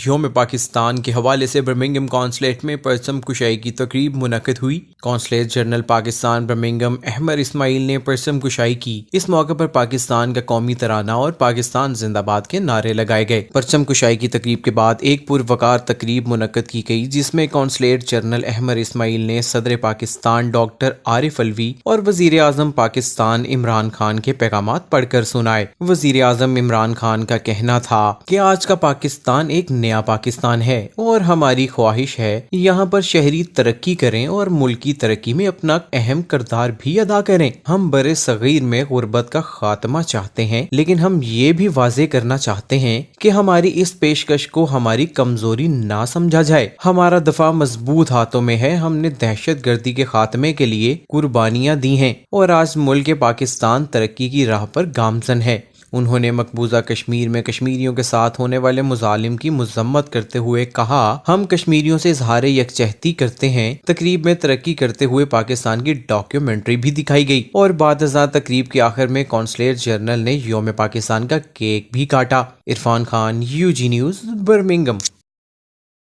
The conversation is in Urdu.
یوم پاکستان کے حوالے سے برمنگھم کونسلیٹ میں پرچم کشائی کی تقریب منعقد ہوئی۔ Consulate general Pakistan Birmingham Ahmed Ismail نے پرچم کشائی کی۔ اس موقع پر پاکستان کا قومی ترانہ اور پاکستان زندہ باد کے نعرے لگائے گئے۔ پرچم کشائی کی تقریب کے بعد ایک پروقار تقریب منعقد کی گئی، جس میں کونسلیٹ جنرل احمد اسماعیل نے صدر پاکستان ڈاکٹر عارف الوی اور وزیر اعظم پاکستان عمران خان کے پیغامات پڑھ کر سنائے۔ وزیر اعظم عمران خان کا کہنا تھا کہ آج کا پاکستان ایک نیا پاکستان ہے اور ہماری خواہش ہے یہاں پر شہری ترقی کریں اور ملک کی ترقی میں اپنا اہم کردار بھی ادا کریں۔ ہم بر صغیر میں غربت کا خاتمہ چاہتے ہیں، لیکن ہم یہ بھی واضح کرنا چاہتے ہیں کہ ہماری اس پیشکش کو ہماری کمزوری نہ سمجھا جائے۔ ہمارا دفاع مضبوط ہاتھوں میں ہے۔ ہم نے دہشت گردی کے خاتمے کے لیے قربانیاں دی ہیں اور آج ملک پاکستان ترقی کی راہ پر گامزن ہے۔ انہوں نے مقبوضہ کشمیر میں کشمیریوں کے ساتھ ہونے والے مظالم کی مذمت کرتے ہوئے کہا، ہم کشمیریوں سے اظہار یکجہتی کرتے ہیں۔ تقریب میں ترقی کرتے ہوئے پاکستان کی ڈاکیومنٹری بھی دکھائی گئی اور بعد ازاں تقریب کے آخر میں کونسلیٹ جنرل نے یوم پاکستان کا کیک بھی کاٹا۔ Irfan Khan, UG news, Birmingham.